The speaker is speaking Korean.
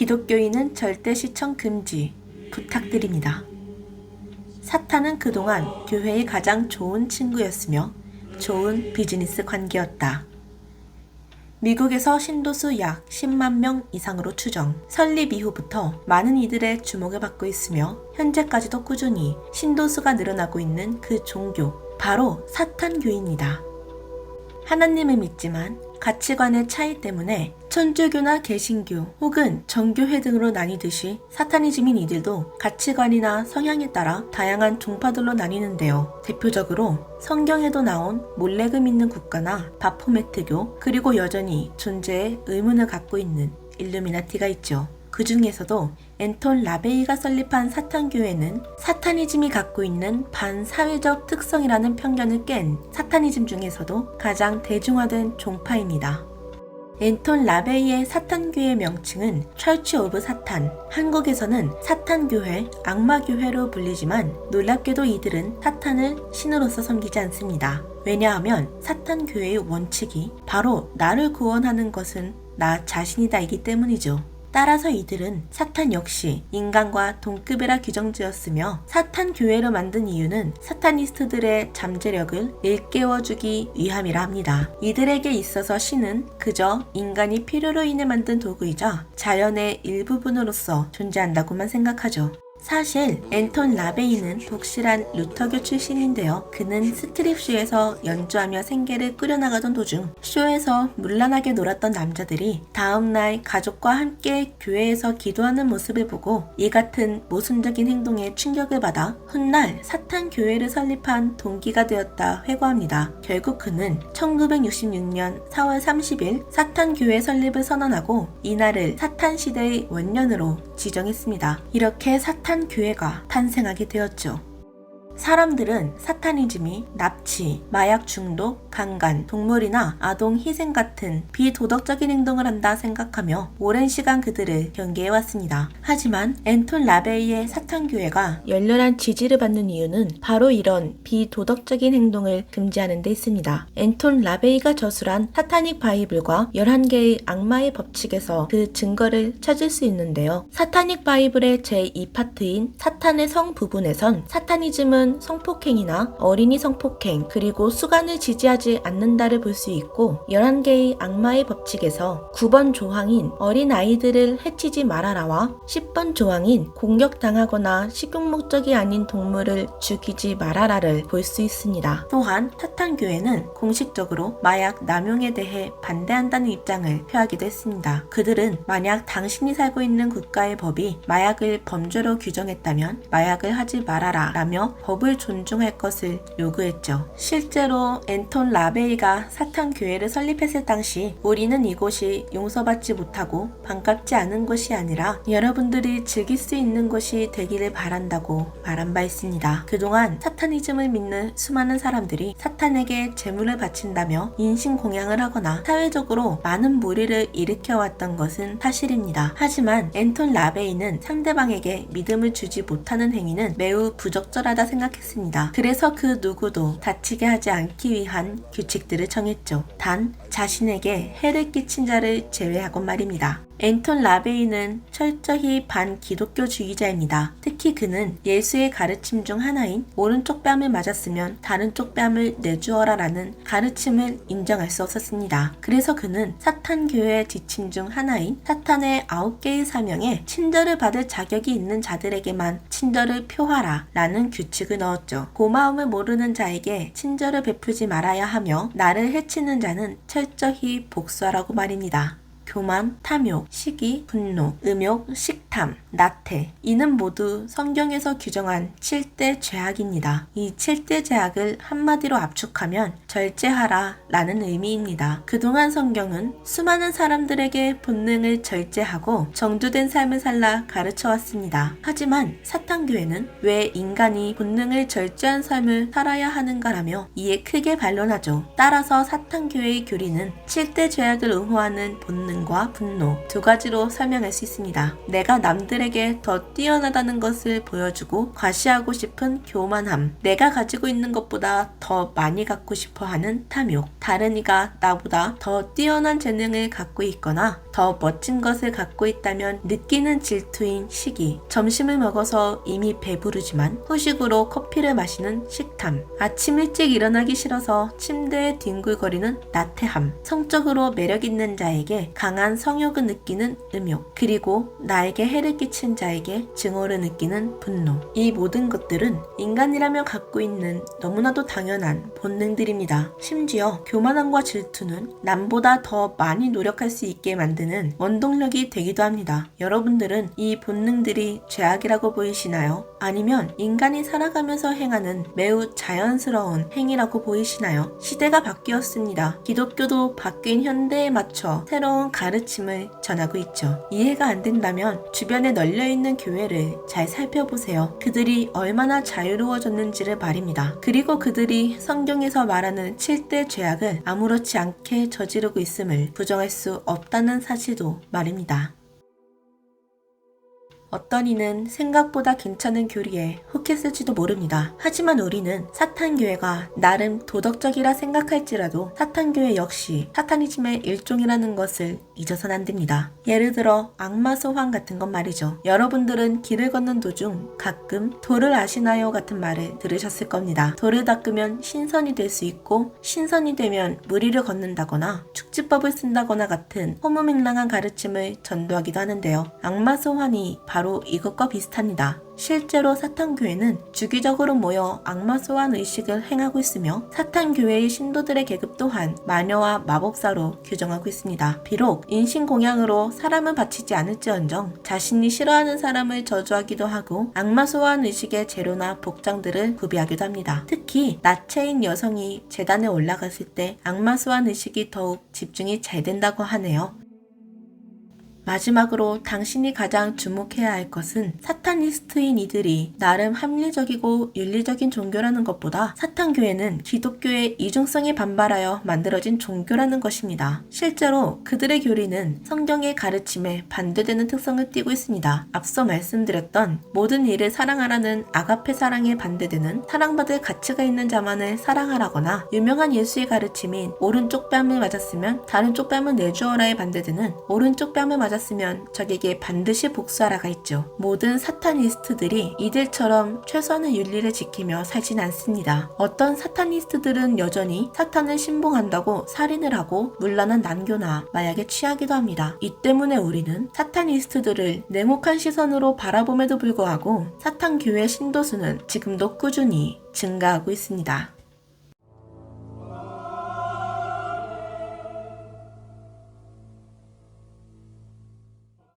기독교인은 절대 시청 금지 부탁드립니다. 사탄은 그동안 교회의 가장 좋은 친구였으며 좋은 비즈니스 관계였다. 미국에서 신도수 약 10만 명 이상으로 추정, 설립 이후부터 많은 이들의 주목을 받고 있으며 현재까지도 꾸준히 신도수가 늘어나고 있는 그 종교, 바로 사탄교입니다. 하나님을 믿지만 가치관의 차이 때문에 천주교나 개신교 혹은 정교회 등으로 나뉘듯이 사타니즘인 이들도 가치관이나 성향에 따라 다양한 종파들로 나뉘는데요. 대표적으로 성경에도 나온 몰렉을 믿는 국가나 바포메트교, 그리고 여전히 존재에 의문을 갖고 있는 일루미나티가 있죠. 그 중에서도 앤톤 라베이가 설립한 사탄교회는 사타니즘이 갖고 있는 반사회적 특성이라는 편견을 깬 사타니즘 중에서도 가장 대중화된 종파입니다. 앤톤 라베이의 사탄교회 명칭은 철치 오브 사탄, 한국에서는 사탄교회, 악마교회로 불리지만 놀랍게도 이들은 사탄을 신으로서 섬기지 않습니다. 왜냐하면 사탄교회의 원칙이 바로 나를 구원하는 것은 나 자신이다이기 때문이죠. 따라서 이들은 사탄 역시 인간과 동급이라 규정지었으며 사탄 교회를 만든 이유는 사타니스트들의 잠재력을 일깨워주기 위함이라 합니다. 이들에게 있어서 신은 그저 인간이 필요로 인해 만든 도구이자 자연의 일부분으로서 존재한다고만 생각하죠. 사실 앤톤 라베이는 독실한 루터교 출신인데요. 그는 스트립쇼에서 연주하며 생계를 꾸려나가던 도중 쇼에서 문란하게 놀았던 남자들이 다음날 가족과 함께 교회에서 기도하는 모습을 보고 이 같은 모순적인 행동에 충격을 받아 훗날 사탄 교회를 설립한 동기가 되었다 회고합니다. 결국 그는 1966년 4월 30일 사탄 교회 설립을 선언하고 이날을 사탄 시대의 원년으로 지정했습니다. 이렇게 사탄 교회가 탄생하게 되었죠. 사람들은 사타니즘이 납치, 마약 중독, 강간, 동물이나 아동 희생 같은 비도덕적인 행동을 한다 생각하며 오랜 시간 그들을 경계해왔습니다. 하지만 앤톤 라베이의 사탄교회가 열렬한 지지를 받는 이유는 바로 이런 비도덕적인 행동을 금지하는 데 있습니다. 앤톤 라베이가 저술한 사타닉 바이블과 11개의 악마의 법칙에서 그 증거를 찾을 수 있는데요. 사타닉 바이블의 제2파트인 사탄의 성 부분에선 사타니즘은 성폭행이나 어린이 성폭행, 그리고 수간을 지지하지 않는다를 볼 수 있고 11개의 악마의 법칙에서 9번 조항인 어린 아이들을 해치지 말아라와 10번 조항인 공격당하거나 식용 목적이 아닌 동물을 죽이지 말아라를 볼 수 있습니다. 또한 사탄교회는 공식적으로 마약 남용에 대해 반대한다는 입장을 표하기도 했습니다. 그들은 만약 당신이 살고 있는 국가의 법이 마약을 범죄로 규정했다면 마약을 하지 말아라 라며 법을 존중할 것을 요구했죠. 실제로 앤톤 라베이가 사탄 교회를 설립했을 당시 우리는 이곳이 용서받지 못하고 반갑지 않은 곳이 아니라 여러분들이 즐길 수 있는 곳이 되기를 바란다고 말한 바 있습니다. 그동안 사타니즘을 믿는 수많은 사람들이 사탄에게 제물을 바친다며 인신공양을 하거나 사회적으로 많은 무리를 일으켜왔던 것은 사실입니다. 하지만 앤톤 라베이는 상대방에게 믿음을 주지 못하는 행위는 매우 부적절하다 생각했습니다. 그래서 그 누구도 다치게 하지 않기 위한 규칙들을 정했죠. 단 자신에게 해를 끼친 자를 제외하고 말입니다. 앤톤 라베이는 철저히 반기독교주의자입니다. 특히 그는 예수의 가르침 중 하나인 오른쪽 뺨을 맞았으면 다른 쪽 뺨을 내주어라 라는 가르침을 인정할 수 없었습니다. 그래서 그는 사탄교회의 지침 중 하나인 사탄의 9개의 사명에 친절을 받을 자격이 있는 자들에게만 친절을 표하라 라는 규칙을 넣었죠. 고마움을 모르는 자에게 친절을 베풀지 말아야 하며 나를 해치는 자는 철저히 복수하라고 말입니다. 교만, 탐욕, 시기, 분노, 음욕, 식탐, 나태, 이는 모두 성경에서 규정한 7대 죄악입니다. 이 7대 죄악을 한마디로 압축하면 절제하라 라는 의미입니다. 그동안 성경은 수많은 사람들에게 본능을 절제하고 정주된 삶을 살라 가르쳐왔습니다. 하지만 사탄교회는 왜 인간이 본능을 절제한 삶을 살아야 하는가라며 이에 크게 반론하죠. 따라서 사탄교회의 교리는 7대 죄악을 응호하는 본능 과 분노 두 가지로 설명할 수 있습니다. 내가 남들에게 더 뛰어나다는 것을 보여주고 과시하고 싶은 교만함, 내가 가지고 있는 것보다 더 많이 갖고 싶어 하는 탐욕, 다른 이가 나보다 더 뛰어난 재능을 갖고 있거나 더 멋진 것을 갖고 있다면 느끼는 질투인 시기, 점심을 먹어서 이미 배부르지만 후식으로 커피를 마시는 식탐, 아침 일찍 일어나기 싫어서 침대에 뒹굴거리는 나태함, 성적으로 매력 있는 자에게 강한 성욕을 느끼는 음욕, 그리고 나에게 해를 끼친 자에게 증오를 느끼는 분노. 이 모든 것들은 인간이라면 갖고 있는 너무나도 당연한 본능들입니다. 심지어 교만함과 질투는 남보다 더 많이 노력할 수 있게 만드는 원동력이 되기도 합니다. 여러분들은 이 본능들이 죄악이라고 보이시나요? 아니면 인간이 살아가면서 행하는 매우 자연스러운 행위라고 보이시나요? 시대가 바뀌었습니다. 기독교도 바뀐 현대에 맞춰 새로운 가르침을 전하고 있죠. 이해가 안 된다면 주변에 널려있는 교회를 잘 살펴보세요. 그들이 얼마나 자유로워졌는지를 말입니다. 그리고 그들이 성경에서 말하는 7대 죄악을 아무렇지 않게 저지르고 있음을 부정할 수 없다는 사실도 말입니다. 어떤 이는 생각보다 괜찮은 교리에 혹했을지도 모릅니다. 하지만 우리는 사탄교회가 나름 도덕적이라 생각할지라도 사탄교회 역시 사타니즘의 일종이라는 것을 잊어서는 안 됩니다. 예를 들어 악마 소환 같은 것 말이죠. 여러분들은 길을 걷는 도중 가끔 도를 아시나요? 같은 말을 들으셨을 겁니다. 돌을 닦으면 신선이 될 수 있고 신선이 되면 무리를 걷는다거나 축지법을 쓴다거나 같은 허무맹랑한 가르침을 전도하기도 하는데요. 악마 소환이 바로 이것과 비슷합니다. 실제로 사탄교회는 주기적으로 모여 악마 소환 의식을 행하고 있으며 사탄교회의 신도들의 계급 또한 마녀와 마법사로 규정하고 있습니다. 비록 인신공양으로 사람을 바치지 않을지언정 자신이 싫어하는 사람을 저주하기도 하고 악마 소환 의식의 재료나 복장들을 구비하기도 합니다. 특히 나체인 여성이 제단에 올라갔을 때 악마 소환 의식이 더욱 집중이 잘 된다고 하네요. 마지막으로 당신이 가장 주목해야 할 것은 사타니스트인 이들이 나름 합리적이고 윤리적인 종교라는 것보다 사탄교회는 기독교의 이중성에 반발하여 만들어진 종교라는 것입니다. 실제로 그들의 교리는 성경의 가르침에 반대되는 특성을 띠고 있습니다. 앞서 말씀드렸던 모든 이를 사랑하라는 아가페 사랑에 반대되는 사랑받을 가치가 있는 자만을 사랑하라거나 유명한 예수의 가르침인 오른쪽 뺨을 맞았으면 다른 쪽 뺨을 내주어라에 반대되는 오른쪽 뺨을 맞았으면 적에게 반드시 복수하라가 있죠. 모든 사타니스트들이 이들처럼 최소한의 윤리를 지키며 살진 않습니다. 어떤 사타니스트들은 여전히 사탄을 신봉한다고 살인을 하고 문란한 난교나 마약에 취하기도 합니다. 이 때문에 우리는 사타니스트들을 냉혹한 시선으로 바라봄에도 불구하고 사탄교회 신도수는 지금도 꾸준히 증가하고 있습니다.